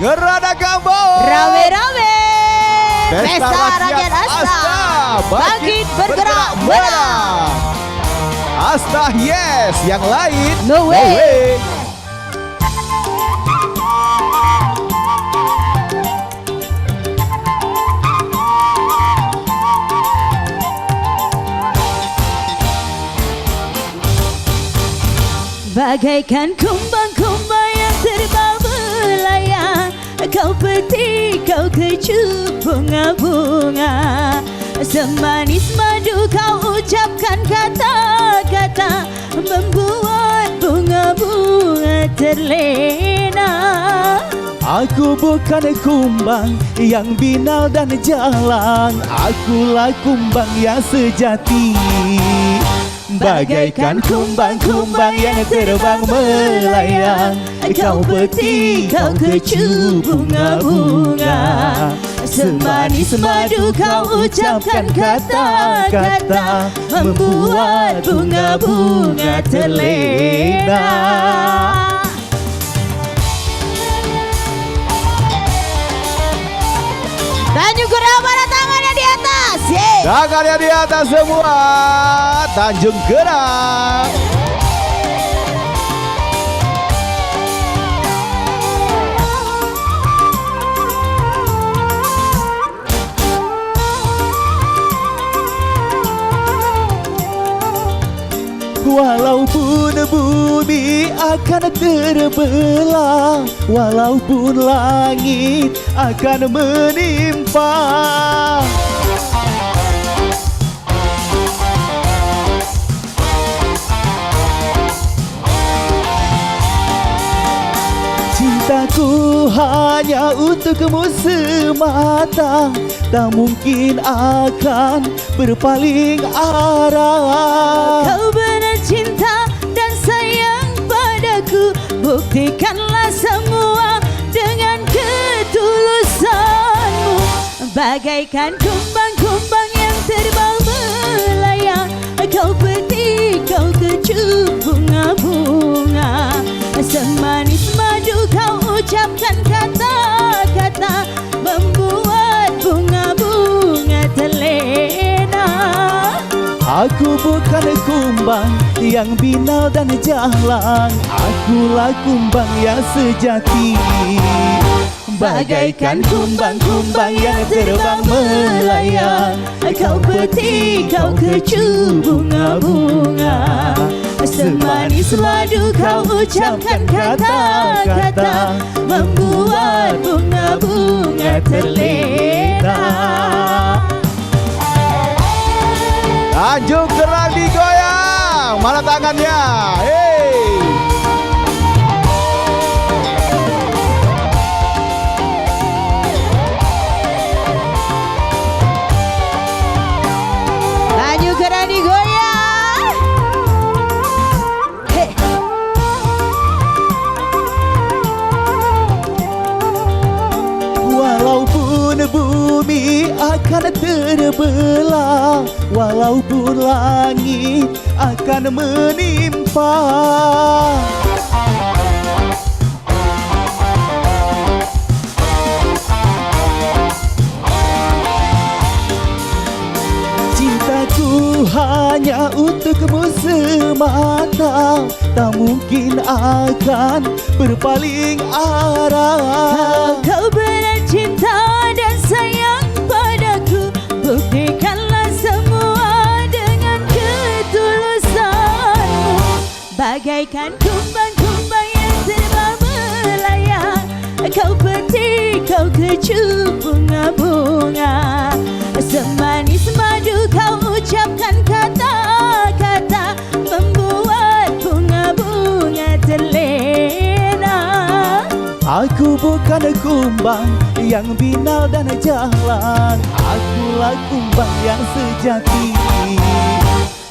Gerada Gambo. Rame-rame Pesta Rakyat Asta. Bangkit bergerak menang. Asta yes, yang lain No way. Bagaikan kumbang-kumbang yang terbang melayang, kau petik, kau kecup bunga-bunga. Semanis madu kau ucapkan kata-kata, membuat bunga-bunga terlena. Aku bukan kumbang yang binal dan jalang, akulah kumbang yang sejati. Bagaikan kumbang-kumbang yang terbang melayang, kau petik, kau kecup bunga-bunga. Semanis madu kau ucapkan kata-kata, membuat bunga-bunga terlena. Tanjung Gerang, mana tangannya di atas? Tangannya di atas semua. Tanjung Gerang. Walaupun bumi akan terbelah, walaupun langit akan menimpa, cintaku hanya untukmu semata, tak mungkin akan berpaling arah. Kau benar cinta dan sayang padaku, buktikanlah semua dengan ketulusanmu. Bagaikan kumbang-kumbang yang terbang melayang, kau petik, kau kecup bunga-bunga. Semanis madu kau ucapkan kata-kata, membuat bunga-bunga terlena. Aku bukan kumbang yang binal dan jalang, akulah kumbang yang sejati. Bagaikan kumbang-kumbang yang terbang melayang, kau petik, kau kecup bunga-bunga. Semanis madu kau ucapkan kata-kata, membuat bunga-bunga terlena. Tanjung Gerang digoyang, mana tangannya? Hey. Tanjung Gerang digoyang. Hey. Walaupun bumi akan terbelah, walaupun langit akan menimpa, cintaku hanya untukmu semata, tak mungkin akan berpaling arah. Kau benar cinta dan sayang padaku, buktikanlah semua dengan ketulusanmu. Bagaikan kumbang-kumbang yang terbang melayang, kau petik, kau kecup bunga-bunga. Semanis madu kau ucapkan kata-kata, membuat bunga-bunga terlena. Aku bukan kumbang yang binal dan jalang, akulah kumbang yang sejati.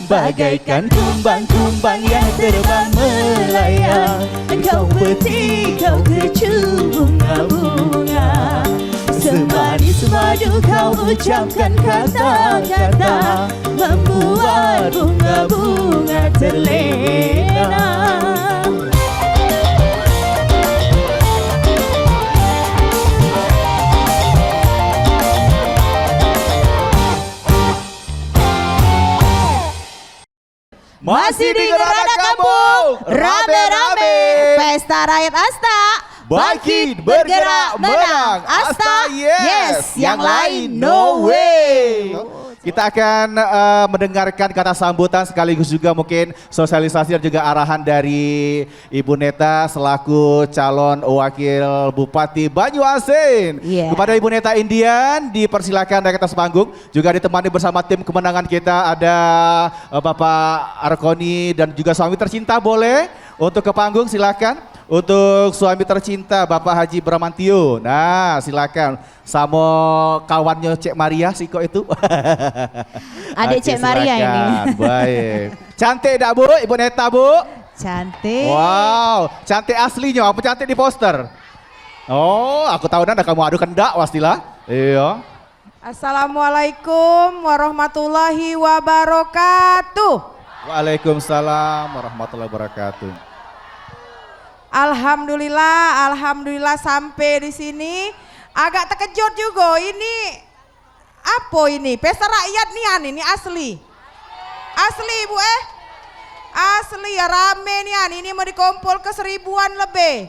Bagaikan kumbang-kumbang yang terbang melayang, kau petik, kau kecup bunga-bunga. Semanis madu kau ucapkan kata-kata, membuat bunga-bunga terlena. Masih di Gerada Kampung, rame-rame Pesta Rakyat Asta. Bangkit, bergerak, menang. Asta, yes. Yang lain, no way. Kita akan mendengarkan kata sambutan sekaligus juga mungkin sosialisasi dan juga arahan dari Ibu Neta selaku calon wakil Bupati Banyuasin. Yeah. Kepada Ibu Neta Indian dipersilakan naik ke atas panggung. Juga ditemani bersama tim kemenangan kita ada Bapak Arkoni dan juga suami tercinta boleh untuk ke panggung silakan. Untuk suami tercinta Bapak Haji Bramantio. Nah silakan sama kawannya Cek Maria Siko itu. Adik Cek Maria ini. Baik. Cantik dak Bu, Ibu Neta Bu? Cantik. Wow, cantik aslinya apa cantik di poster? Oh, aku tahu nanda kamu adu kendak pastilah. Iya. Assalamualaikum warahmatullahi wabarakatuh. Waalaikumsalam warahmatullahi wabarakatuh. Alhamdulillah sampai di sini. Agak terkejut juga. Ini apa ini? Pesta rakyat nih ini asli. Asli Bu Asli ya rame nih ini mau dikumpul ke 1000-an lebih.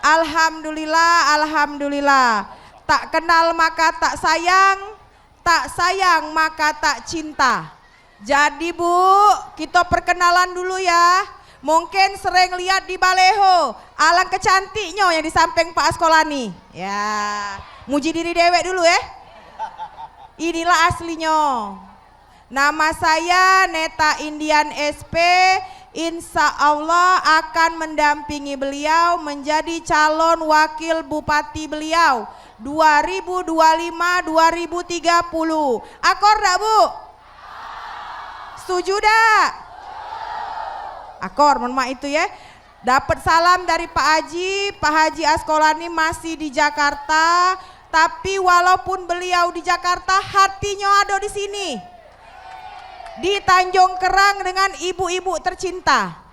Alhamdulillah. Tak kenal maka tak sayang maka tak cinta. Jadi Bu, kita perkenalan dulu ya. Mungkin sering lihat di baleho, alangkah cantiknya yang di samping Pak Askolani. Ya, muji diri dewek dulu ya. Inilah aslinya. Nama saya Neta Indian SP, insya Allah akan mendampingi beliau menjadi calon wakil bupati beliau 2025-2030. Akor dak Bu? Setuju dak? Akor, mohon maaf itu ya. Dapat salam dari Pak Haji Askolani masih di Jakarta. Tapi walaupun beliau di Jakarta, hatinya ada di sini. Di Tanjung Kerang dengan ibu-ibu tercinta.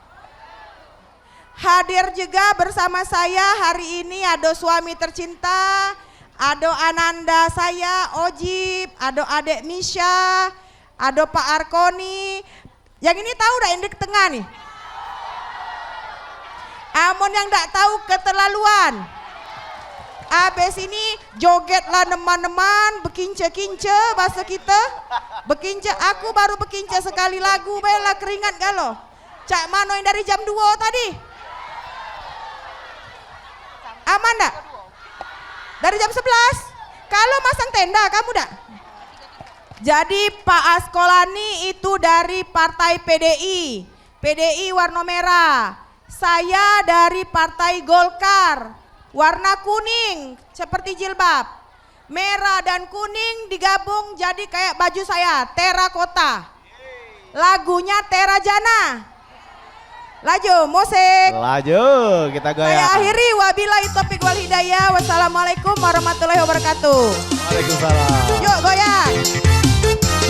Hadir juga bersama saya hari ini ada suami tercinta, ada Ananda saya, Ojib, ada adek Misha, ada Pak Arkoni. Yang ini tahu dah yang di tengah nih? Amon yang tak tahu keterlaluan. Abis ini jogetlah teman-teman, bekince-kince bahasa kita. Bekince, aku baru bekince sekali lagu, bela keringat galo. Cak Mano yang dari jam 2 tadi. Aman dak? Dari jam 11? Kalau masang tenda kamu dak? Jadi Pak Askolani itu dari partai PDI. PDI warna merah. Saya dari Partai Golkar, warna kuning seperti jilbab. Merah dan kuning digabung jadi kayak baju saya, terakota. Lagunya Terajana. Laju, musik. Laju, kita goyang. Saya akhiri, wabillahi taufiq wal hidayah. Wassalamualaikum warahmatullahi wabarakatuh. Waalaikumsalam. Yuk goyang.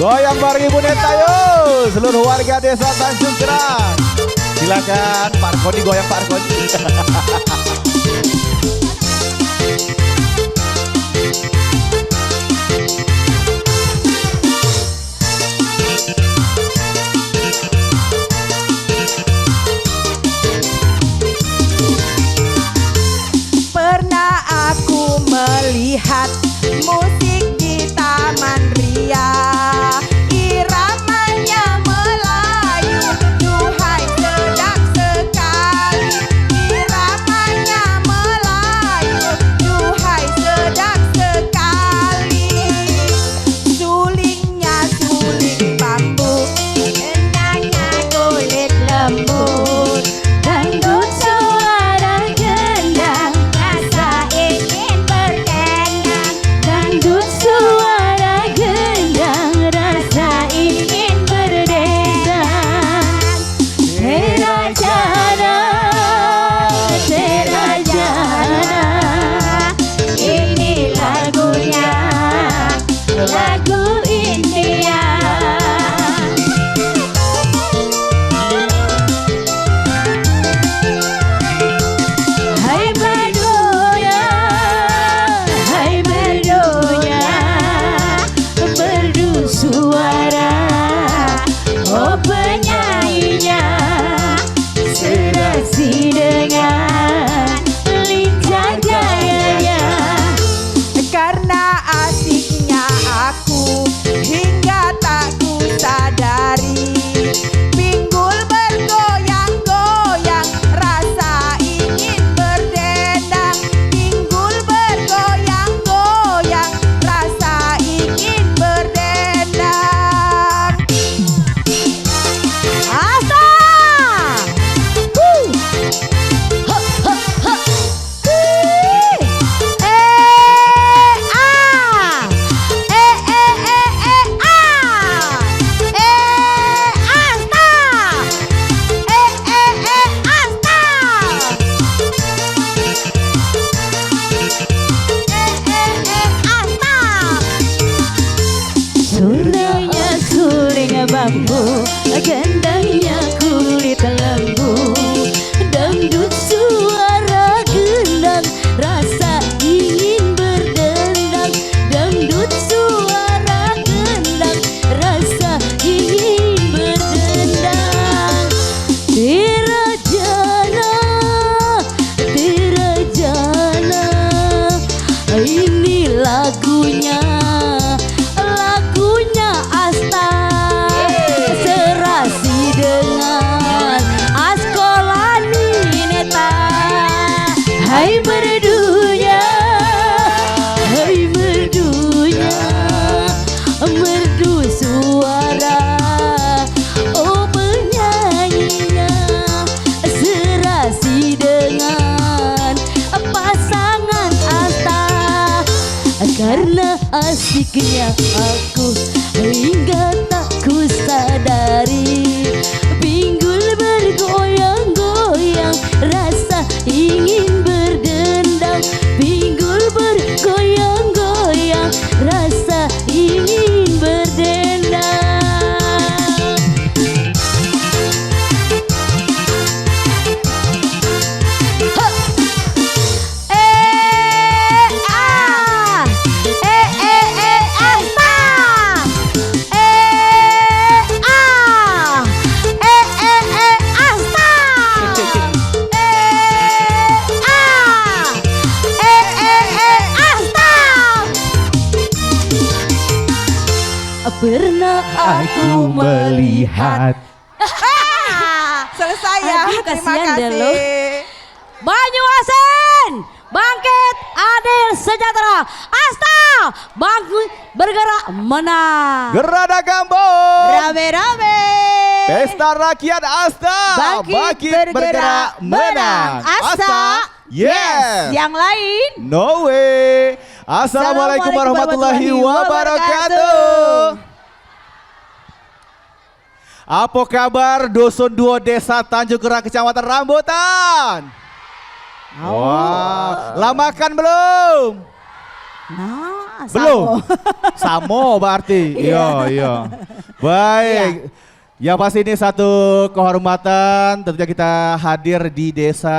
Goyang bareng Ibu Neta yuk. Seluruh warga desa Tanjung Kerang. Silakan Pak Arkoni goyang Pak Arkoni. Pernah aku melihat musik di Taman Ria. Iramanya Melayu, duhai sedap sekali. Iramanya asiknya aku hingga tak ku sadari. Pinggul bergoyang-goyang, rasa ingin berdendam. Pinggul bergoyang-goyang, rasa ingin berdendam. Pernah aku melihat. Selesai ya. Aduh, Terima kasihan deh kasih. lo. Banyuasin, bangkit, adil, sejahtera. Asta, bangun, bergerak, menang. Gerada Kampung. Rame-rame. Pesta Rakyat Asta. Bangkit, bergerak, menang. Asta, Yes. Yang lain. No way. Assalamualaikum warahmatullahi wabarakatuh. Apa kabar Dusun 2 Desa Tanjung Kerang Kecamatan Rambutan? Wah, lamakan belum? Nah, Belum. Samo berarti. Iya. Baik. Ya pasti ini satu kehormatan tentunya kita hadir di Desa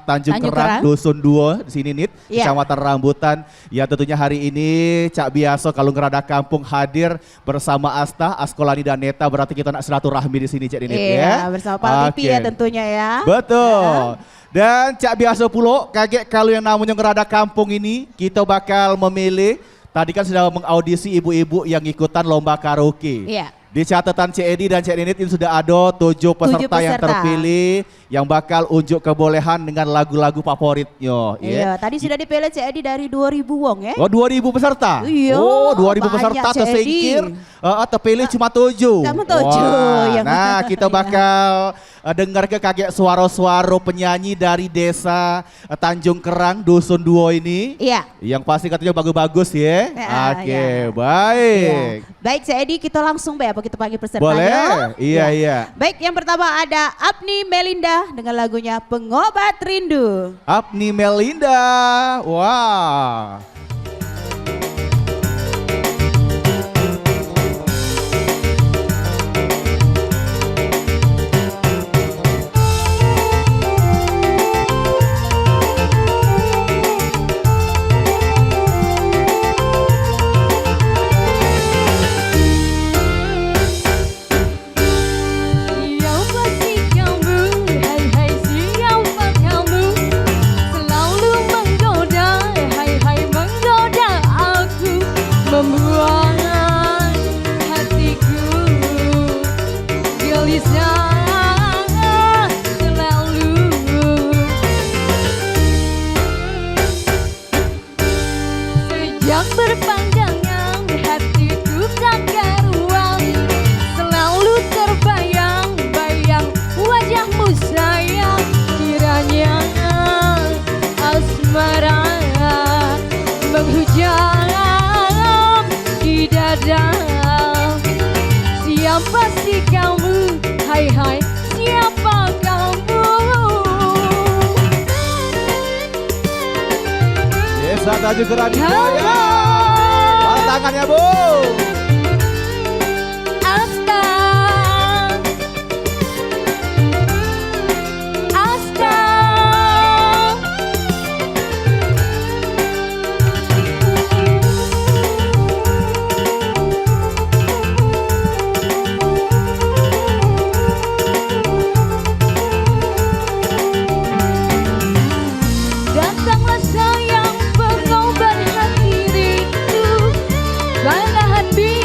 Tanjung Kerang, Dusun 2 di sini Nit, Kecamatan Rambutan. Ya tentunya hari ini Cak Biaso kalau ngerada kampung hadir bersama Asta, Askolani dan Neta, berarti kita nak silaturahmi di sini Cak Nit ya. Iya, bersama Pak Pipi ya tentunya ya. Betul. Dan Cak Biaso pulo kaget kalau yang namanya ngerada kampung ini kita bakal memilih. Tadi kan sudah mengaudisi ibu-ibu yang ikutan lomba karaoke. Iya. Di catatan Cik Edi dan Cik Ninit ini sudah ada 7 peserta yang terpilih yang bakal unjuk kebolehan dengan lagu-lagu favoritnya. Iya, tadi sudah dipilih Cik Edi dari 2000 wong ya. Oh 2000 peserta? Iya, Oh 2000 banyak, peserta Cik tersingkir, Edi. terpilih cuma 7. Cuma 7. Yang Nah kita iya. bakal dengar ke kaget suara-suara penyanyi dari Desa Tanjung Kerang, Dusun 2 ini. Iya. Yang pasti katanya bagus-bagus ya. Oke, iya. baik. Baik Cik Edi, kita langsung apa kita panggil pesertanya? Boleh, iya. Baik, yang pertama ada Apni Melinda dengan lagunya Pengobat Rindu. Apni Melinda, wah. Siapa sih kamu, hai hai siapa kamu, selalu menggoda, hai hai menggoda aku, membuat hatiku gelisah selalu. Sejak berpandangan hatiku tak karuan, selalu terbayang-bayang wajahmu sayang. Kiranya asmara menghujam di dada. Siapa sih kamu, hai hai siapa kamu? Desa Tanjung Kerang Jaya. Mana tangannya Bu? Asta, Asta. Datanglah sayang pengobat hati rindu, bangga hati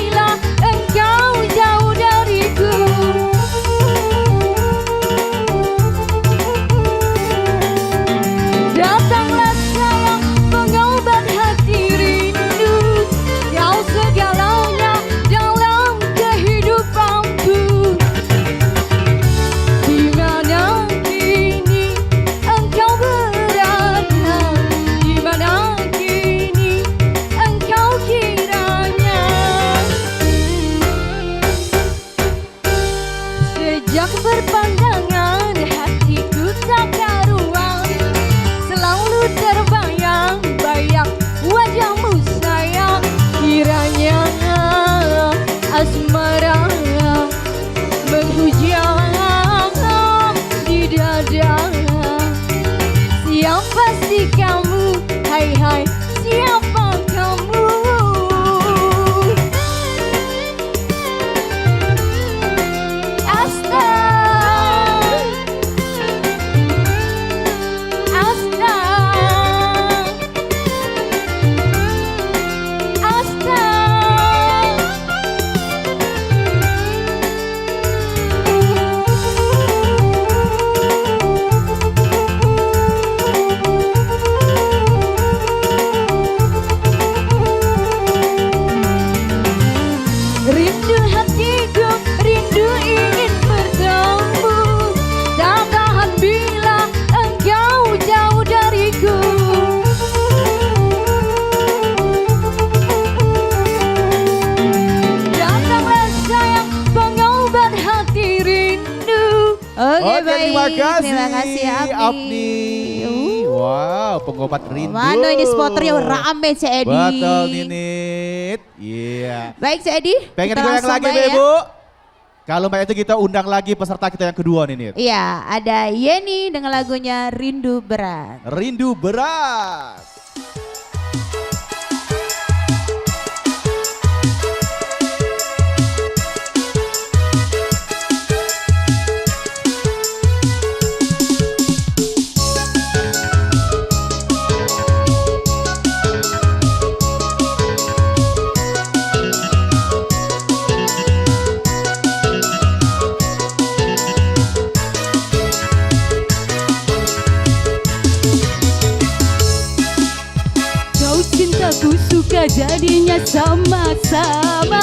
Terima kasih Apni. Wow, pengobat rindu. Mana ini spoternya rame Cik Edi. Betul Ninit. Iya. Baik Cik Edi. Pengen kita digoyang langsung lagi main ya. Bu? Kalau Mbak itu kita undang lagi peserta kita yang kedua Ninit. Iya, ada Yeni dengan lagunya Rindu Berat. Rindu Berat. Aku suka jadinya sama-sama.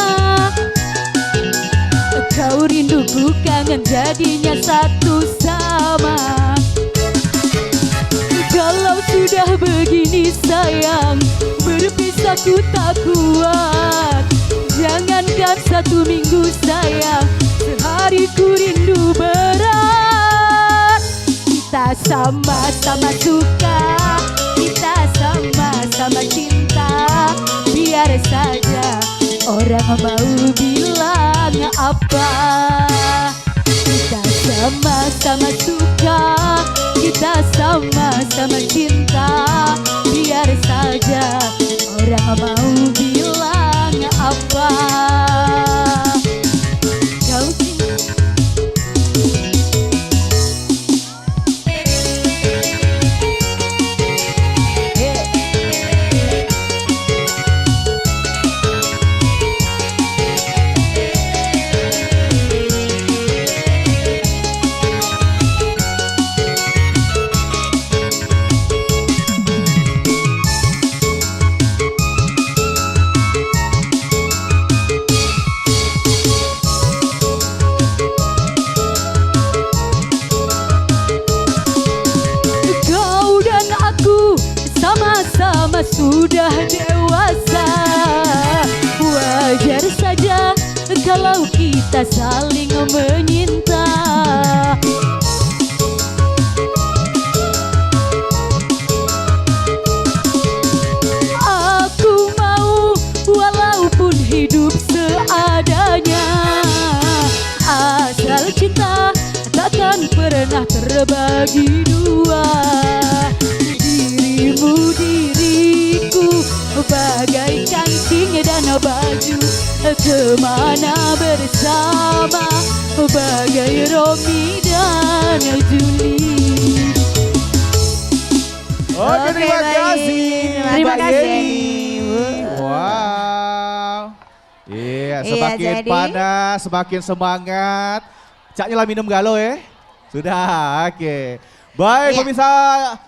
Kau rinduku kangen jadinya satu sama. Kalau sudah begini sayang, berpisah ku tak kuat. Jangankan 1 minggu sayang, sehari ku rindu berat. Kita sama-sama suka, kita sama-sama cinta. Biar saja orang mau bilang apa. Kita sama-sama suka, kita sama-sama cinta. Biar saja orang mau bilang apa. Kau sama-sama sudah dewasa. Wajar saja kalau kita saling menyinta. Aku mau walaupun hidup seadanya, asal cinta takkan pernah terbagi dua. Diriku bagaikan kancing dan baju, kemana bersama bagai Romi dan Juli. Oke, terima kasih. Terima Mbak kasih. Yeni. Wow. Iya, semakin jadi. panas, semakin semangat. Caknya lah minum galau ya. Sudah, oke. Baik Iya. pemirsa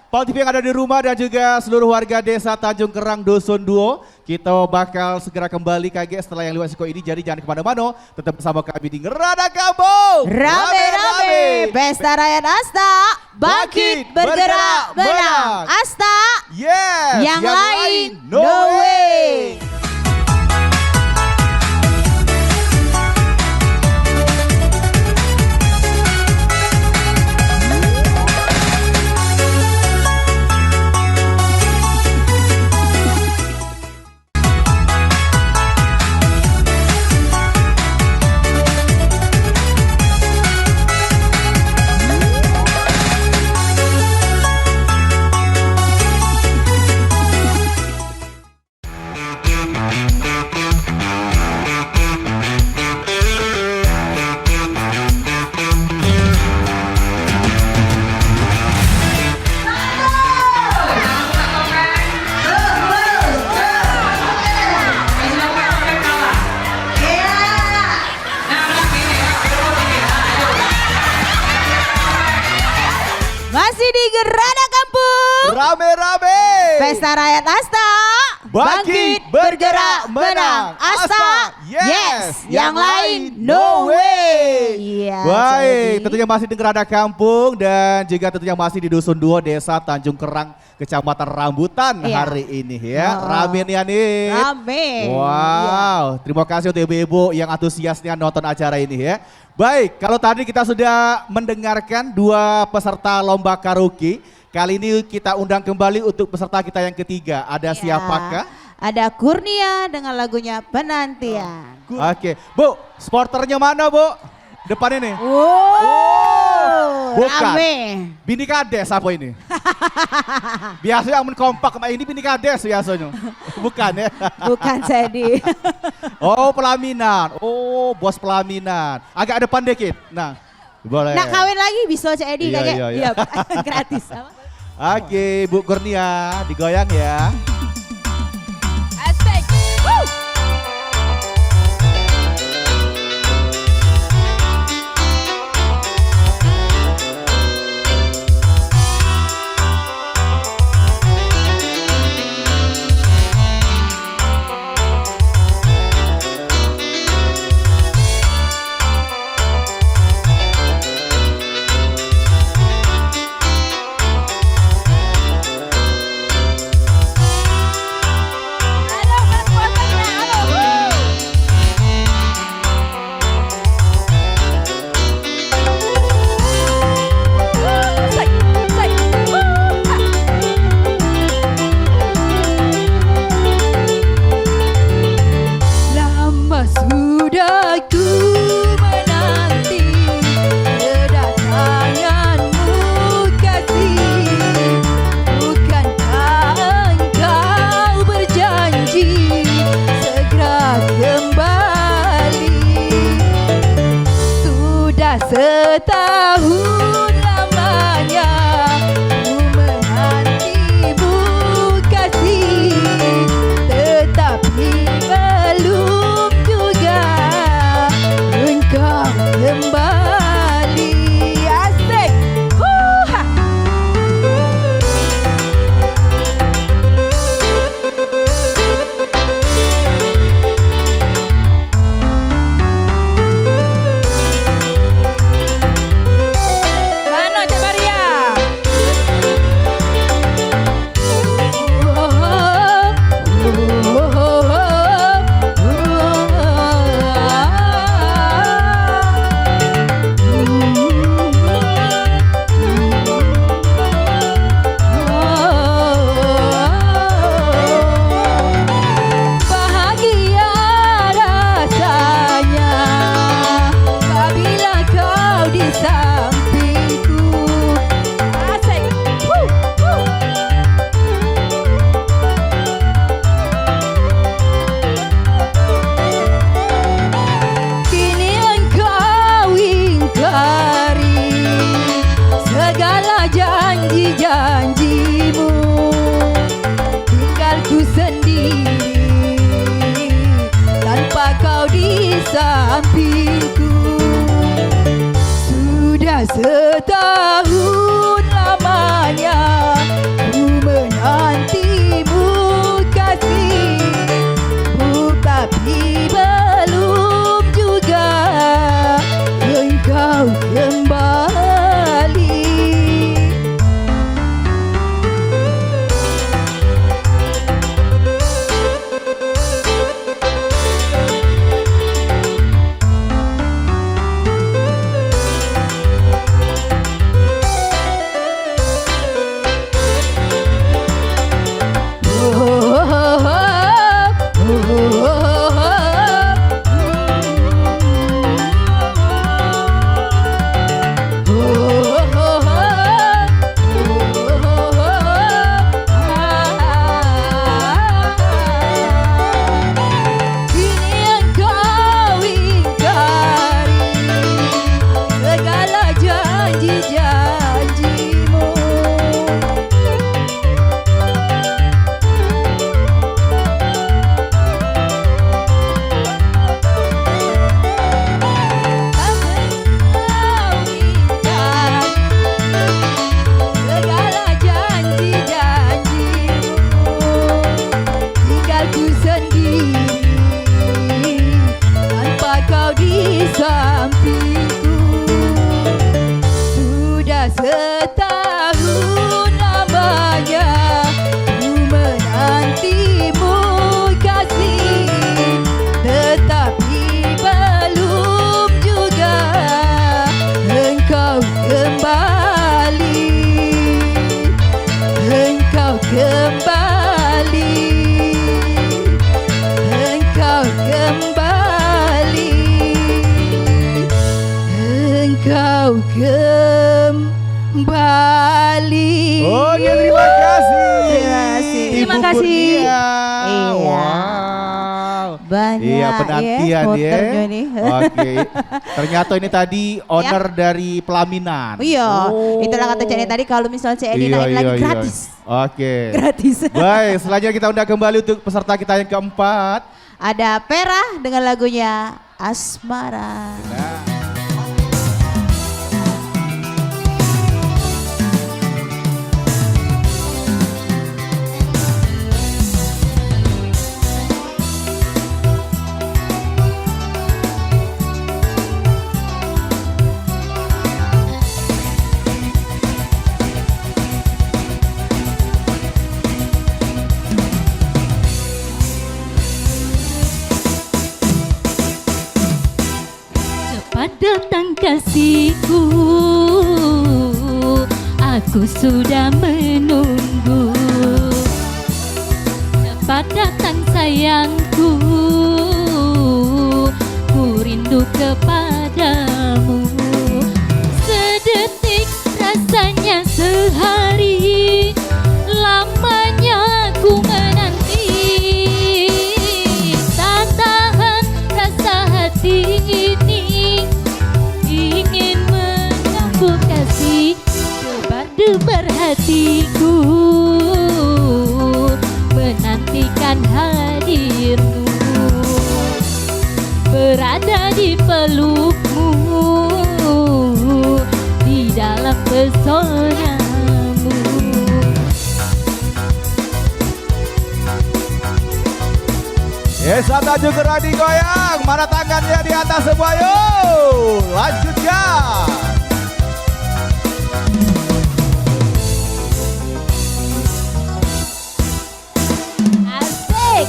Pal TV yang ada di rumah dan juga seluruh warga desa Tanjung Kerang Dusun Duo. Kita bakal segera kembali KG setelah yang lewat Siko ini. Jadi jangan kemana-mana, tetap bersama kami di Ngerada Kampung. Rame-rame, Pesta Rakyat Asta, bangkit, bergerak, menang. Asta, Yes, yang lain, no no way. way. Masih di Gerada Kampung, Rame-rame. Pesta Rakyat Asta, Bangkit, bergerak, menang. Asta, yes. Yang lain, no way. Iya, Baik, jadi. tentunya masih di Gerada Kampung dan juga tentunya masih di Dusun 2 Desa Tanjung Kerang, Kecamatan Rambutan Iya. hari ini ya. Oh. Rame nih Anit. Rame. Wow, terima kasih untuk ibu-ibu yang antusiasnya nonton acara ini ya. Baik, kalau tadi kita sudah mendengarkan 2 peserta lomba karaoke, kali ini kita undang kembali untuk peserta kita yang ketiga. Ada Iya. siapakah? Ada Kurnia dengan lagunya Penantian. Oke, Bu, sporternya mana Bu? Depan ini. Wow, Bukan. rame. Bini Kades apa ini? Biasanya amun kompak, ini Bini Kades biasanya. Bukan ya? Bukan Sedi. Oh pelaminan, oh bos pelaminan. Agak depan dikit, nah boleh. Nak kawin lagi bisa Cek Edi Iya, kayaknya. iya, iya. Gratis. Oke Bu Kurnia, digoyang ya. Asik. Woo. Aduh, kekuatannya, aduh. Woo. Asik, asik. Woo. Ha. Lama sudah ku menanti kedatanganmu kasih. Bukankah engkau berjanji segera kembali? Sudah setahun lamanya ku menantimu kasih, tetapi belum juga engkau kembali. Asik. Ha. Mana Cik Maria? Bahagia rasanya apabila kau di sampingku. Asik. Woo, woo. Kini engkau ingkari segala janji-janjimu. Tinggalku sendiri tanpa kau di sampingku. Sudah setahun lamanya ku menantimu kasih, tapi belum juga engkau kembali. Oke, terima kasih. Terima kasih. Ibu Terima kasih. Kurnia. Iya. Wow. Banyak Iya, penantian voternya ya. nih. Oke. Ternyata ini tadi owner dari pelaminan. Iya, Oh. itulah kata Ceni tadi kalau misalnya Ceni naik lagi gratis. Oke. Gratis. Baik, selanjutnya kita undang kembali untuk peserta kita yang keempat. Ada Pera dengan lagunya Asmara. Nah. Cepat datang kasihku, aku sudah menunggu. Cepat datang sayangku, ku rindu kepadamu. Sedetik rasanya sehari, lamanya ku menanti. Tak tahan rasa hati ini, ingin menyambut kasih. Debar-debar hatiku, menantikan hadirmu. Berada di pelukmu, di dalam pesonamu. Yes, maju gerak digoyang. Mana tangannya di atas semua yuk. Lanjutkan. Asik.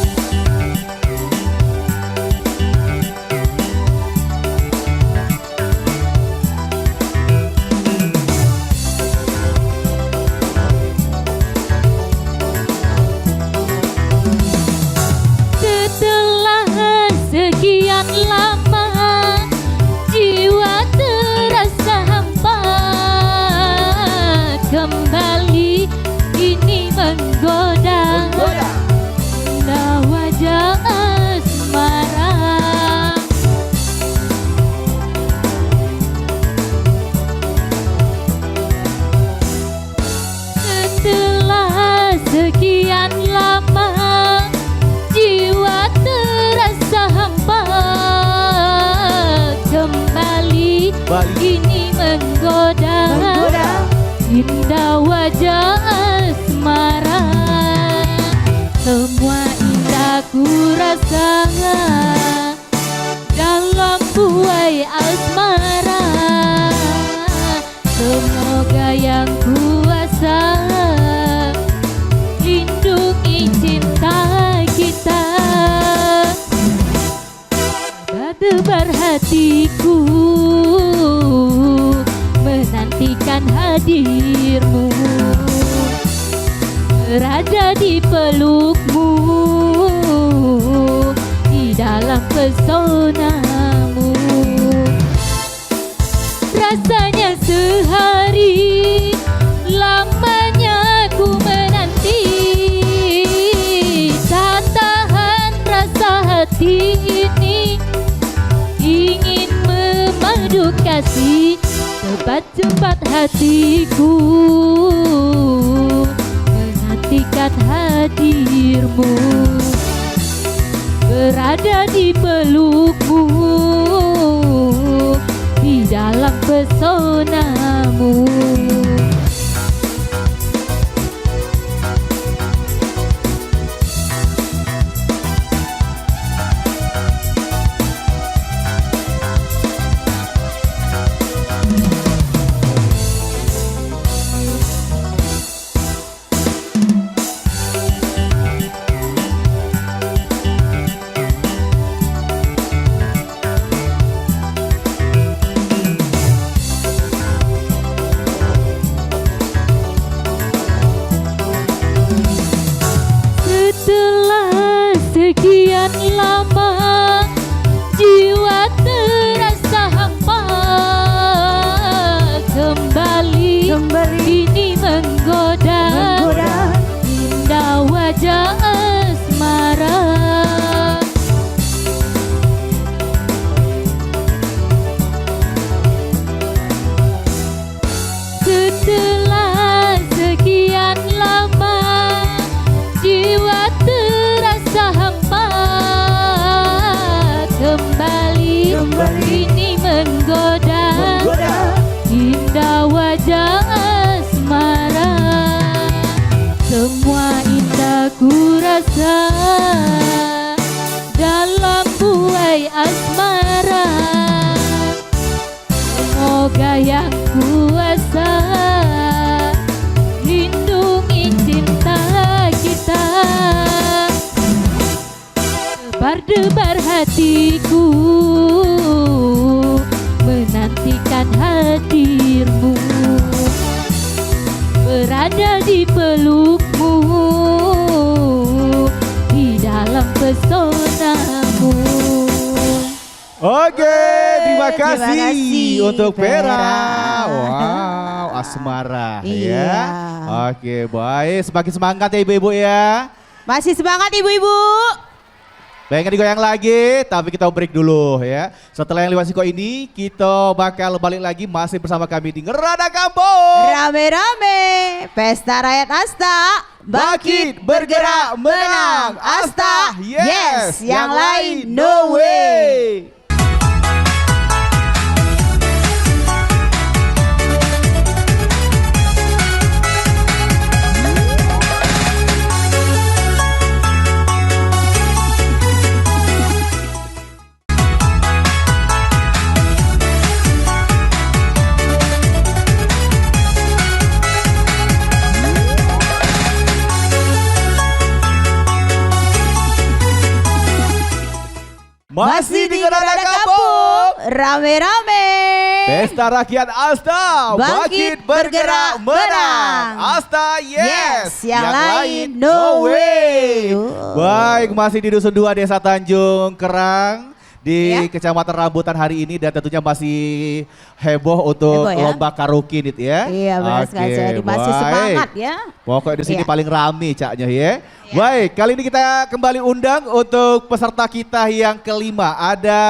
Setelah sekian lama, jiwa terasa hampa. Kembali ini menggoda, indah wajah asmara. Setelah sekian lama, jiwa terasa hampa. Kembali ini menggoda, indah wajah asmara. Semua indah ku rasa dalam buai asmara. Semoga yang kuasa lindungi cinta kita. Debar hatiku, menantikan hadirmu. Berada di pelukmu, di dalam pesonamu. Rasanya sehari, lamanya ku menanti. Tak tahan rasa hati ini, ingin memadu kasih. Cepat-cepat hatiku, menantikan hadirmu. Berada di pelukmu, di dalam pesonamu. kuasa dalam buai asmara. Semoga yang kuasa lindungi cinta kita. Debar-debar hatiku menantikan hadirmu, berada di pelukmu, di dalam pesonamu. Oke, terima kasih, kasih, untuk Vera. Vera. Wow, asmara Iya. ya. Oke, baik. Semakin semangat ya ibu-ibu ya. Masih semangat ibu-ibu. Pengen digoyang lagi, tapi kita break dulu ya. Setelah yang lewat siko ini, kita bakal balik lagi masih bersama kami di Ngerada Kampung. Rame-rame, pesta rakyat Asta. Bangkit, bergerak, menang. Asta, yes. Yang lain, no way. Masih di Ngerada Kampung. Rame-rame. Pesta Rakyat Asta, bangkit, bergerak, menang. Asta, yes. Yang lain, no way. Baik, masih di Dusun 2 Desa Tanjung Kerang di Ya. Kecamatan Rambutan hari ini dan tentunya masih heboh untuk Heboh ya. lomba karaoke nih ya. Iya benar sekali, jadi masih baik. semangat ya. Pokoknya di sini Iya. paling rame caknya ya. Baik, kali ini kita kembali undang untuk peserta kita yang kelima. Ada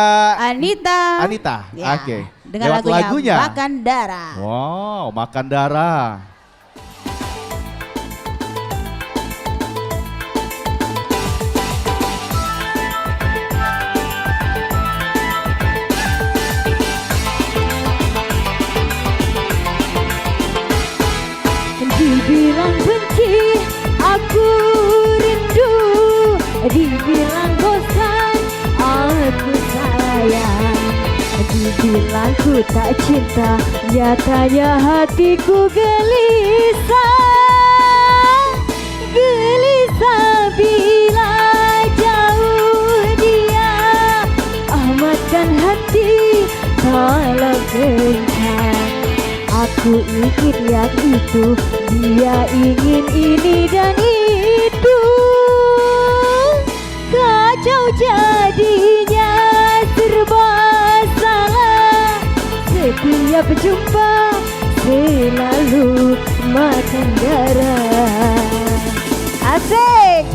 Anita. Anita. Ya, Oke. dengan Lewat lagunya. Makan Darah. Wow, Makan Darah. Dibilang benci, aku rindu. Dibilang bosan, aku sayang. Dibilang ku tak cinta, nyatanya hatiku gelisah. Gelisah bila jauh dia, amatkan hati kalau kencang. Aku ingin yang itu, dia ingin ini dan itu. Kacau jadinya, serba salah. Setiap jumpa selalu makan darah. Asik.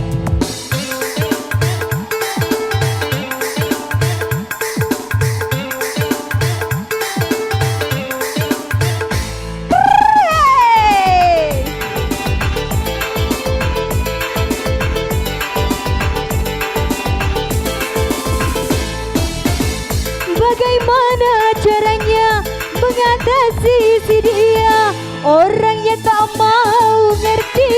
Bagaimana caranya mengatasi si dia, orang yang tak mau ngerti,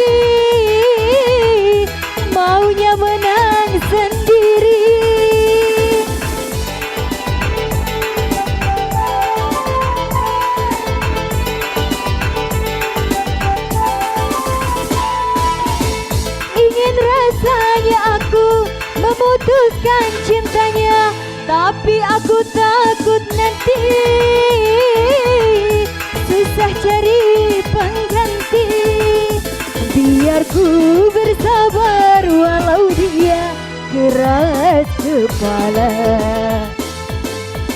maunya menang sendiri. Ingin rasanya aku memutuskan cintanya, tapi aku takut nanti susah cari pengganti. Biar ku bersabar walau dia keras kepala.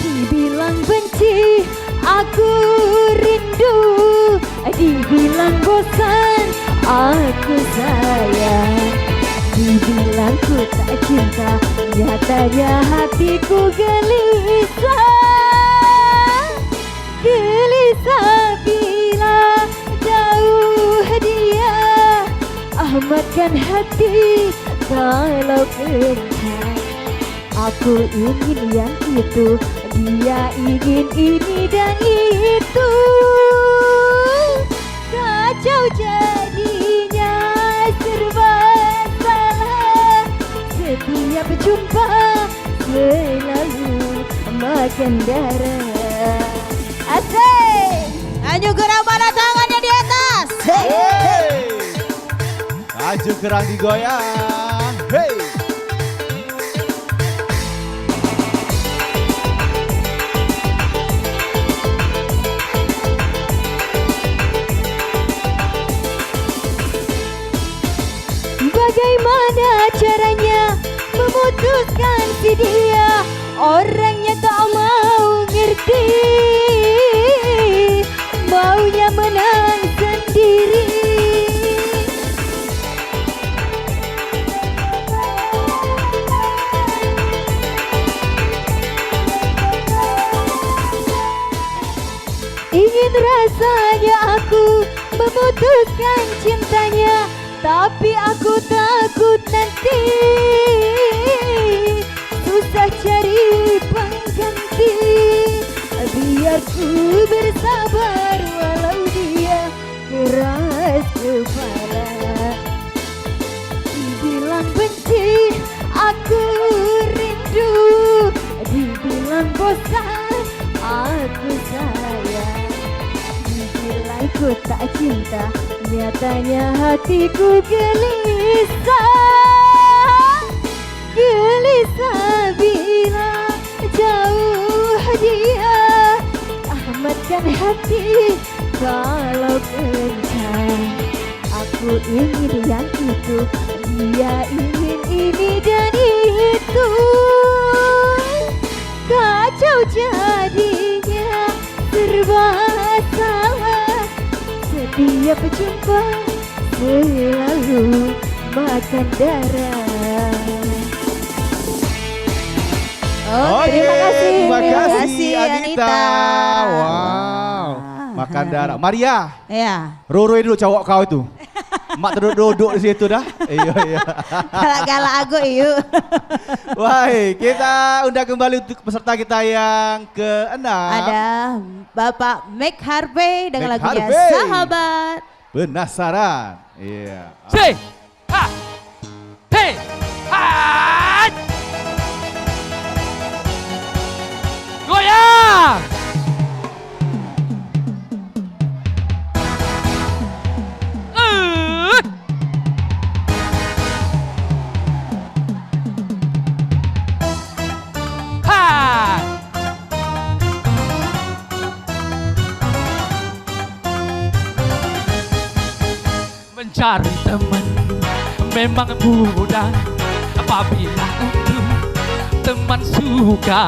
Dibilang benci, aku rindu. Dibilang bosan, aku sayang. Dibilang ku tak cinta, nyatanya hatiku gelisah. Gelisah bila jauh dia, amatkan hati kalau kencang. Aku ingin yang itu, dia ingin ini dan itu. Kacau jadinya, serba salah. berjumpa selalu makan darah. Asik. Maju gerak mana tangannya di atas. Hey. Maju kerang digoyang. Hey. Bagaimana caranya memutuskan si dia, orangnya tak mau ngerti, maunya menang sendiri. Ingin rasanya aku memutuskan cintanya, tapi aku takut nanti susah cari pengganti. Biar ku bersabar walau dia keras kepala. Dibilang benci aku rindu, dibilang bosan aku sayang, dibilang ku tak cinta, nyatanya hatiku gelisah. Gelisah bila jauh dia, ahmadkan hati kalau kencang. Aku ingin yang itu, dia ingin ini dan itu. Kacau jadinya, serba salah. Setiap jumpa selalu makan darah. Oke, terima kasih Anita. Anita. Wow, makan darah. Maria, Ya. rurui dulu cowok kau itu. Mak duduk di situ dah. Iya. Galak-galak aku yuk. Wah, kita undang kembali untuk peserta kita yang ke-6. Ada Bapak Mac Harvey dengan Mac lagunya Harvey. Sahabat. Penasaran. Iya. Say, ha, hey, ha, goyang. Ha. Mencari teman memang mudah apabila untuk teman suka.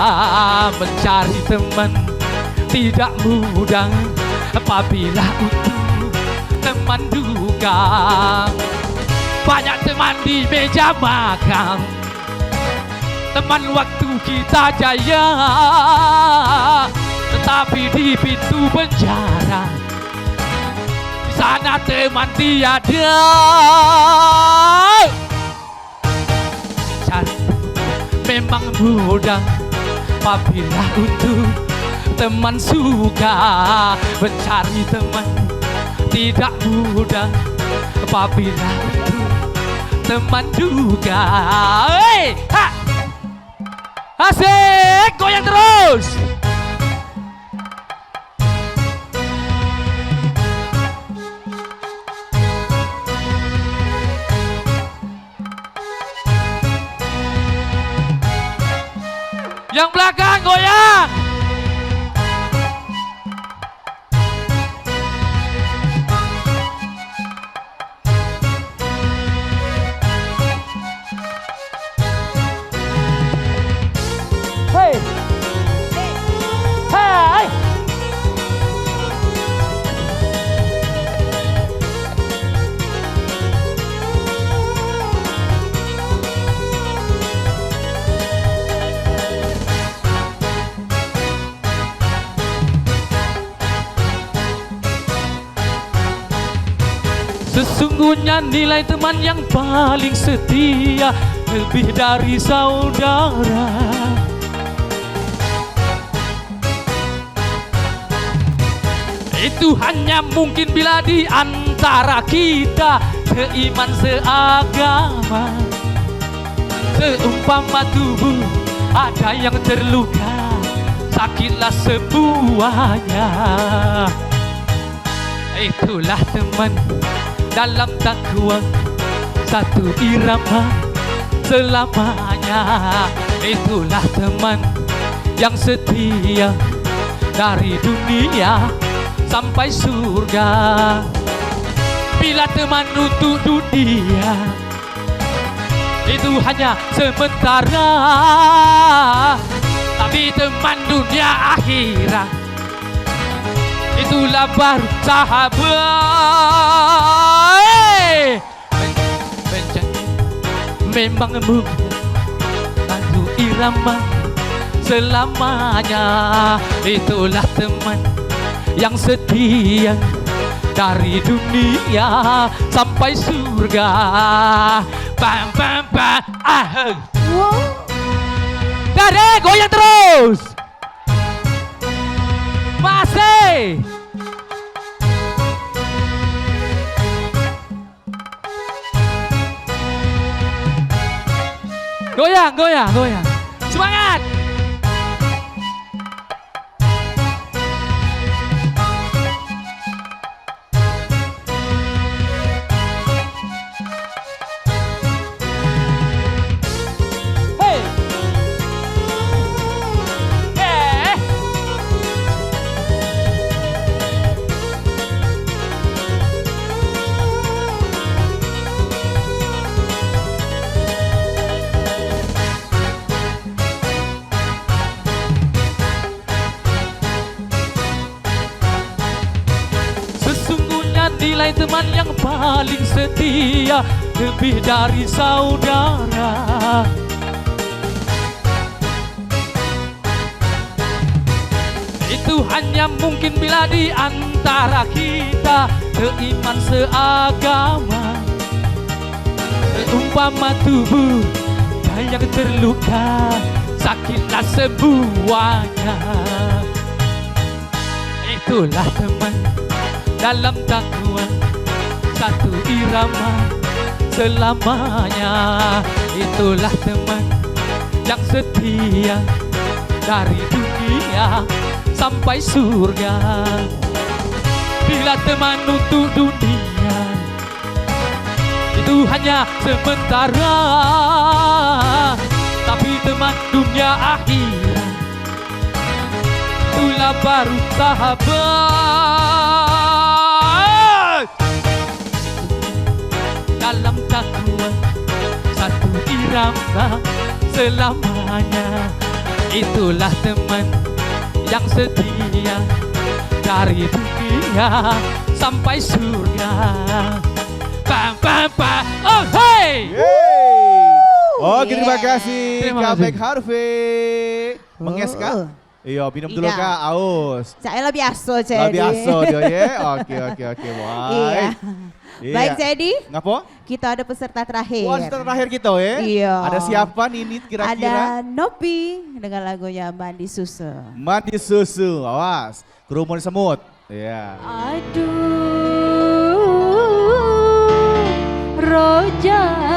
Mencari teman tidak mudah apabila untuk teman duka. Banyak teman di meja makan, teman waktu kita jaya, tetapi di pintu penjara di sana teman tiada. Cari memang mudah apabila untuk teman suka. Mencari teman tidak mudah apabila untuk teman duka. Hey, ha! Asik, goyang terus. Yang belakang goyang. Hey. Hey. Sesungguhnya nilai teman yang paling setia lebih dari saudara. Itu hanya mungkin bila di antara kita seiman seagama. Seumpama tubuh ada yang terluka, sakitlah semuanya. Itulah teman dalam takwa, satu irama selamanya. Itulah teman yang setia dari dunia sampai surga. Bila teman untuk dunia itu hanya sementara, tapi teman dunia akhirat itulah baru sahabat. Memang satu irama selamanya. Itulah teman yang setia dari dunia sampai surga. Bam bam bam. Wow. Dade, goyang terus. Masih. Goyang, goyang, goyang. Semangat. Hey. Sesungguhnya nilai teman yang paling setia lebih dari saudara. Itu hanya mungkin bila di antara kita seiman seagama. Seumpama tubuh yang terluka, sakitlah semuanya. Itulah teman dalam takwa, satu irama selamanya. Itulah teman yang setia dari dunia sampai surga. Bila teman untuk dunia itu hanya sementara, tapi teman dunia akhirat itulah baru sahabat. Dalam takwa satu irama selamanya. Itulah teman yang setia dari dunia sampai surga. Bam bam bam. Oh hey. Oke, terima kasih Terima Kak kasih. Bek Harvey. Menges Kak? Iya, minum dulu Iya. Kak, aus. Saya lebih aso jadi. Lebih aso dia ya. Oke. Wah. Iya. Baik jadi, Ngapa? kita ada peserta terakhir. Wah, setelah terakhir kita ya. Iya. Ada siapa nih ini kira-kira? Ada Nopi dengan lagunya Mandi Susu. Mandi susu, awas. Kerumun semut. Iya. Aduh, Rojali.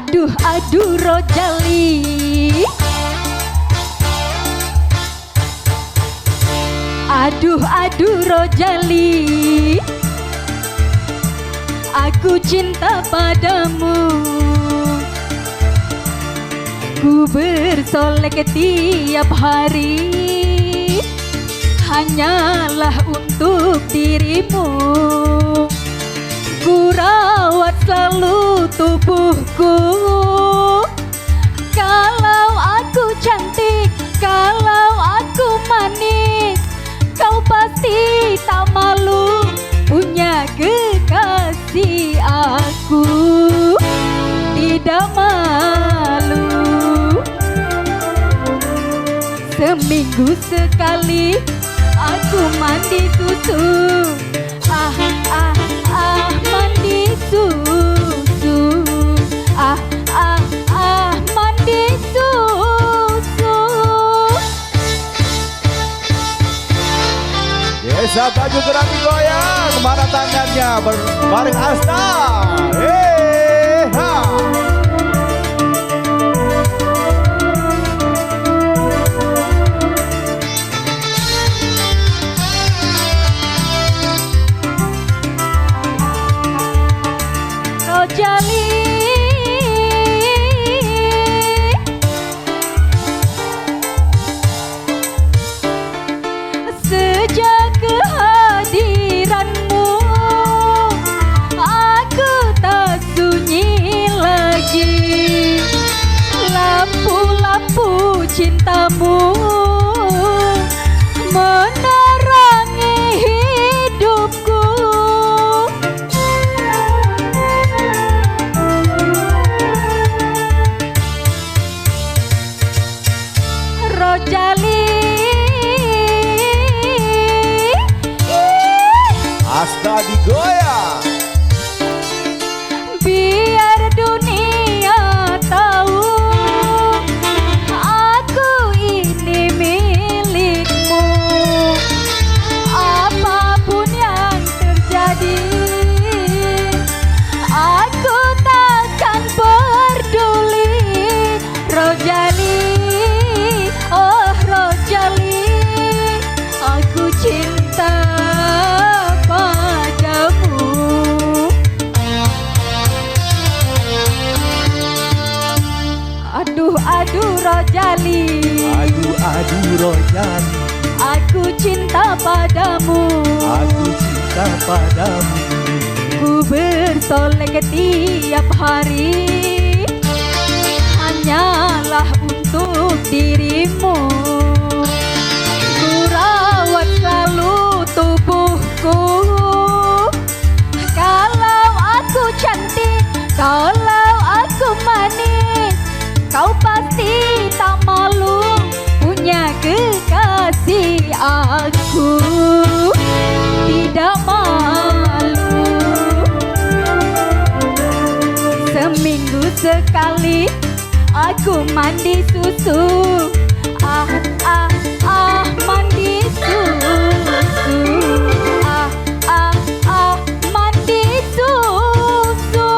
Aduh, aduh Rojali. Aduh, aduh Rojali. Aku cinta padamu. Ku bersolek tiap hari, hanyalah untuk dirimu. Ku rawat selalu tubuhku. Kalau aku cantik, kalau aku manis, kau pasti tak malu punya kekasih. Aku tidak malu. Seminggu sekali aku mandi susu. Mandi susu. Mandi susu. Desa Tanjung Gerang digoyang, kemana tangannya bareng Asta. Ha. Rojali sejak kehadiranmu aku tak sunyi lagi. Lampu-lampu cintamu menerangi hidupku. Rojali Asta digoyang. biar dunia tahu aku ini milikmu. Apapun yang terjadi aku takkan peduli. Rojali, oh Rojali, aku cinta padamu. Aduh, aduh Rojali, Aduh Rojali, aku cinta padamu. aku cinta padamu. Ku bersolek tiap hari hanyalah untuk dirimu. Ku rawat selalu tubuhku. Kalau aku cantik, kalau aku manis, kau pasti tak malu punya kekasih. Aku tidak malu. Seminggu sekali aku mandi susu. Mandi susu. Mandi susu.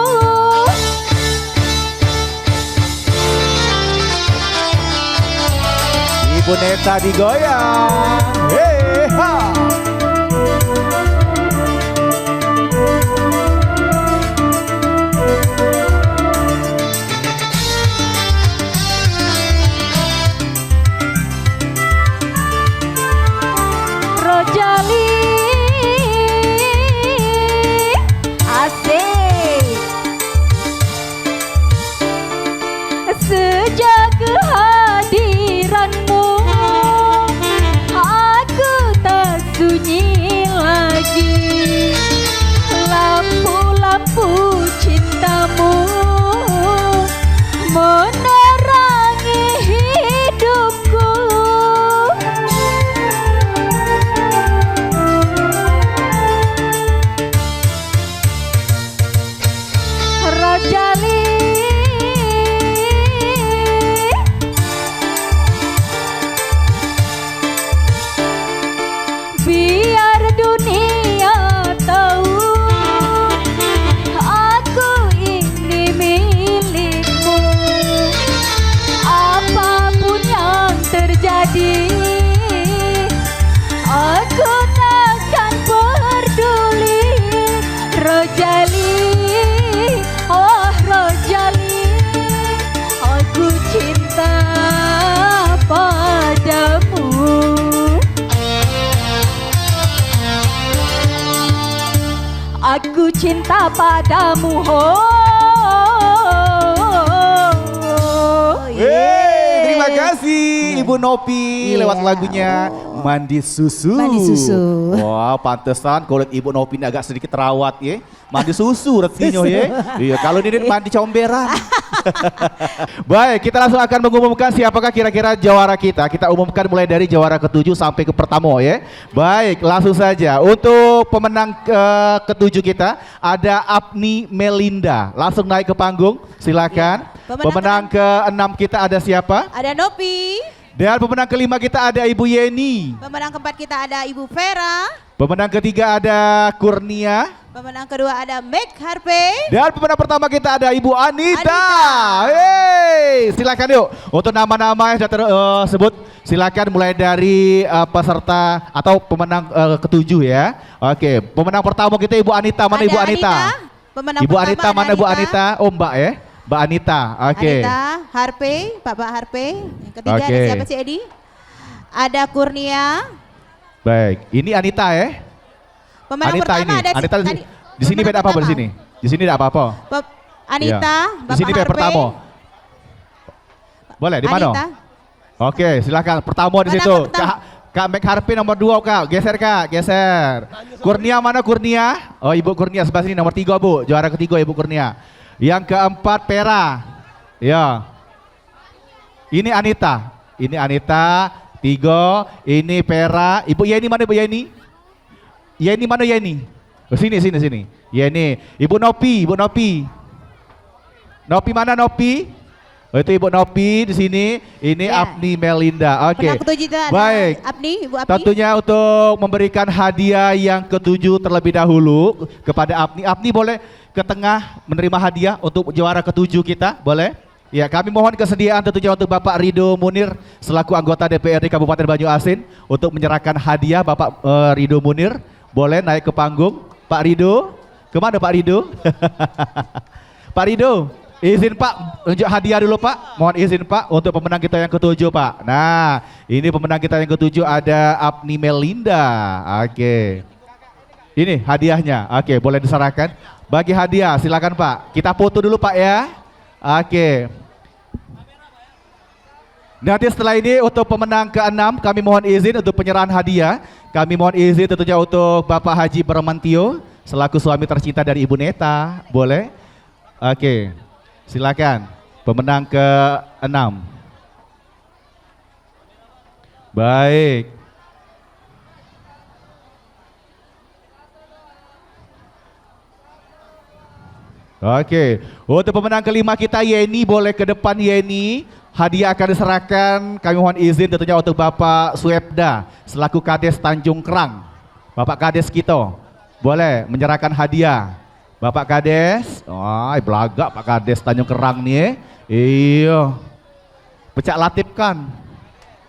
Ibu Neta digoyang. Ha. Rojali asik. Sejak kehadiranmu aku tak sunyi lagi. Lampu-lampu cintamu menerangi hidupku. Rojali, biar dunia tahu aku ini milikmu. Apapun yang terjadi aku takkan peduli. Rojali, oh Rojali, aku cinta padamu. Aku cinta padamu. Terima kasih Ibu Ibu Nopi Iya. lewat lagunya Mandi Susu. Mandi Susu. Wah, pantesan kulit Ibu Nopi ini agak sedikit terawat ya. Mandi susu retinya ya. Iya, kalau ini mandi comberan. Baik, kita langsung akan mengumumkan siapakah kira-kira jawara kita. Kita umumkan mulai dari jawara ke-7 sampai ke pertama ya. Baik, langsung saja. Untuk pemenang ke-7 kita ada Apni Melinda. Langsung naik ke panggung, silakan. Ya. Pemenang ke-6 kita ada siapa? Ada Nopi. Dan pemenang ke-5 kita ada Ibu Yeni. Pemenang keempat kita ada Ibu Vera. Pemenang ketiga ada Kurnia. Pemenang kedua ada Meg Harvey. Dan pemenang pertama kita ada Ibu Anita. Anita. Hey, silakan yuk. Untuk nama-nama yang sudah tersebut, silakan mulai dari peserta atau pemenang ke-7 ya. Oke, pemenang pertama kita Ibu Anita. Mana Ada Ibu Anita? Pemenang Ibu pertama Anita, ada mana Bu Anita? Oh, Mbak ya. Mbak Anita. Oke. Anita Harvey, Bapak Harvey. Yang ketiga Oke. ada siapa sih Edi? Ada Kurnia. Baik, ini Anita ya. Pemenang Anita pertama ini. ada Anita tadi- di sini beda pemenang apa di pertama. sini? Di sini tidak apa-apa. Anita, Iya. Bapak Di sini beda Harvey. pertama. Boleh di mana? Anita. Oke, silakan. Pertama di Mana situ. pertama? Kak Meg Harvey nomor 2 Kak. Geser Kak, geser. Kurnia mana Kurnia? Oh, Ibu Kurnia sebelah sini nomor 3 Bu. Juara ketiga Ibu Kurnia. Yang keempat Pera. Ya. Ini Anita. Ini Anita. 3. Ini Pera. Ibu Yeni mana Ibu Yeni? Yeni mana Yeni? Oh, sini. Yeni. Ibu Nopi, Ibu Nopi. Nopi mana Nopi? Oh, itu Ibu Nopi di sini. Ini Ya. Apni Melinda. Oke. Pemenang ketujuh itu ada Baik. Apni, Ibu Apni. Tentunya untuk memberikan hadiah yang ke-7 terlebih dahulu kepada Apni. Apni boleh ke tengah menerima hadiah untuk juara ke-7 kita, boleh? Ya, kami mohon kesediaan tentunya untuk Bapak Rido Munir selaku anggota DPRD Kabupaten Banyu-Asin untuk menyerahkan hadiah. Bapak Rido Munir boleh naik ke panggung. Pak Rido, kemana Pak Rido? Pak Rido, izin Pak, unjuk hadiah dulu Pak. Mohon izin Pak untuk pemenang kita yang ke-7 Pak. Nah, ini pemenang kita yang ke-7 ada Apni Melinda. Oke. Ini hadiahnya. Oke, boleh diserahkan. Bagi hadiah, silakan Pak. Kita foto dulu Pak ya. Oke. Nanti setelah ini untuk pemenang ke-6 kami mohon izin untuk penyerahan hadiah. Kami mohon izin tentunya untuk Bapak Haji Bramantio selaku suami tercinta dari Ibu Neta. Boleh? Oke. Silakan. Pemenang ke-6. Baik. Oke, untuk pemenang ke-5 kita Yeni, boleh ke depan Yeni. Hadiah akan diserahkan, kami mohon izin tentunya untuk Bapak Suepda selaku Kades Tanjung Kerang. Bapak Kades kita, boleh menyerahkan hadiah. Bapak Kades, belaga Pak Kades Tanjung Kerang nih. Iya, pecah latipkan.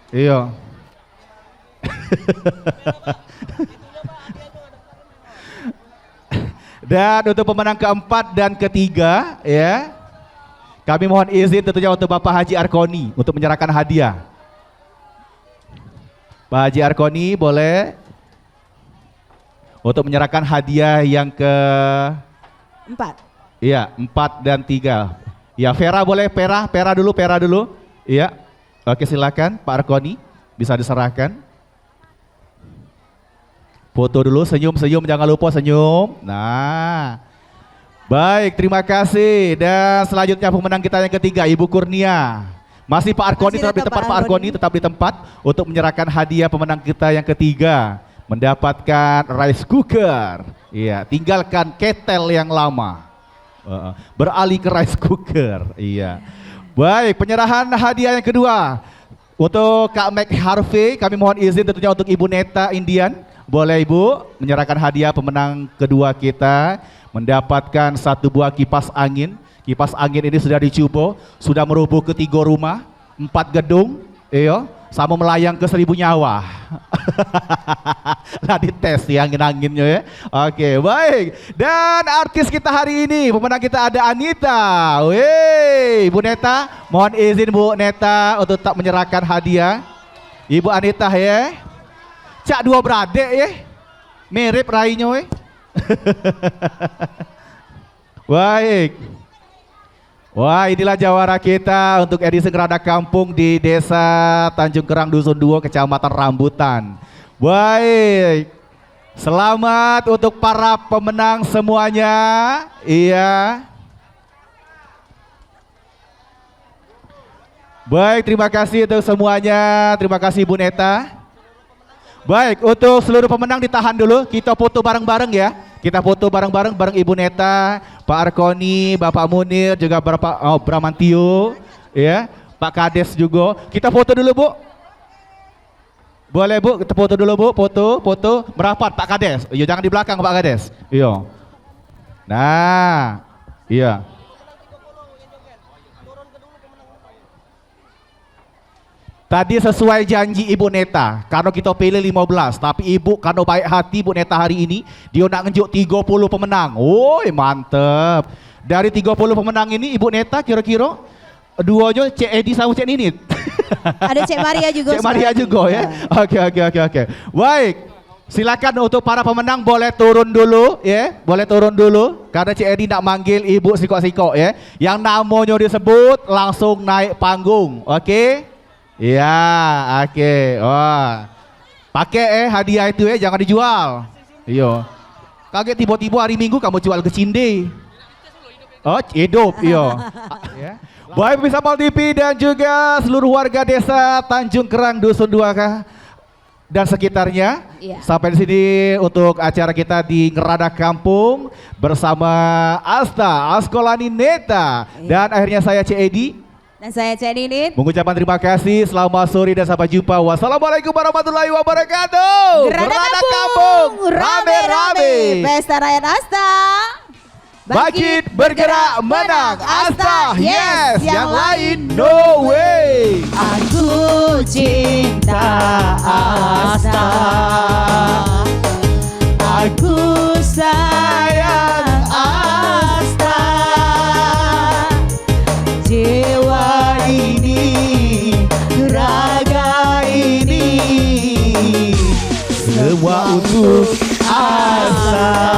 Iya. Dan untuk pemenang ke-4 dan ke-3 ya, kami mohon izin tentunya untuk Bapak Haji Arkoni untuk menyerahkan hadiah. Pak Haji Arkoni boleh untuk menyerahkan hadiah yang Empat. Iya, 4 dan 3. Ya, Vera boleh, Pera dulu. Iya. Oke, silakan Pak Arkoni bisa diserahkan. Foto dulu, senyum, jangan lupa senyum. Nah, baik, terima kasih. Dan selanjutnya pemenang kita yang ke-3, Ibu Kurnia. Masih Pak Arkoni tetap di tempat, Pak Arkoni tetap di tempat untuk menyerahkan hadiah pemenang kita yang ke-3. Mendapatkan rice cooker. Iya, tinggalkan ketel yang lama. Beralih ke rice cooker. Iya. Baik, penyerahan hadiah yang kedua. Untuk Kak Meg Harvey, kami mohon izin tentunya untuk Ibu Neta Indian. Boleh Ibu menyerahkan hadiah pemenang kedua kita, mendapatkan 1 buah kipas angin. Kipas angin ini sudah dicoba, sudah merubuh ke 3 rumah, 4 gedung, iya, sama melayang ke 1000 nyawa. Lah dites ya angin-anginnya ya. Oke, baik. Dan artis kita hari ini, pemenang kita ada Anita. Wih, Ibu Neta, mohon izin Bu Neta untuk tak menyerahkan hadiah. Ibu Anita ya. Cak 2 beradik ya. Mirip rainya weh. Baik. Wah, inilah jawara kita untuk edisi Ngerada Kampung di Desa Tanjung Kerang Dusun 2 Kecamatan Rambutan. Baik. Selamat untuk para pemenang semuanya. Iya. Baik, terima kasih untuk semuanya. Terima kasih Bu Neta. Baik, untuk seluruh pemenang ditahan dulu. Kita foto bareng-bareng ya. Kita foto bareng-bareng bareng Ibu Neta, Pak Arkoni, Bapak Munir, juga Bapak Bramantio, ya, Pak Kades juga. Kita foto dulu Bu. Boleh Bu, kita foto dulu Bu, foto, merapat Pak Kades. Iya, jangan di belakang Pak Kades. Iya. Nah, iya. Tadi sesuai janji Ibu Neta, karena kita pilih 15, tapi Ibu karena baik hati Ibu Neta hari ini, dia nak ngejuk 30 pemenang. Woi, mantep. Dari 30 pemenang ini Ibu Neta kira-kira duanya Cik Edi sama Cik Ninit. Ada Cik Maria juga. Cik Maria juga ya. Oke. Baik. Silakan untuk para pemenang boleh turun dulu ya, boleh turun dulu karena Cik Edi nak manggil Ibu sikok-sikok ya. Yang namanya disebut langsung naik panggung. Oke? Iya, oke. Wah. Pakai hadiah itu jangan dijual. Iya. Kaget tiba-tiba hari Minggu kamu jual ke Cinde. Oh, hidup, iya. Ya. Baik pemirsa Pal TV dan juga seluruh warga desa Tanjung Kerang Dusun 2 dan sekitarnya. Iya. Sampai di sini untuk acara kita di Ngerada Kampung bersama Asta, Askolani Neta, dan akhirnya saya Cik Edi. Dan saya Cik Ninit. Mengucapkan terima kasih, selamat sore dan sampai jumpa. Wassalamualaikum warahmatullahi wabarakatuh. Ngerada Kampung, rame-rame. Pesta Rakyat Asta. Bangkit, bergerak, menang. Asta, yes. Yang lain, no way. Aku cinta Asta. Aku sayang Asta. Jiwa ini, raga ini, Semua untuk Asta.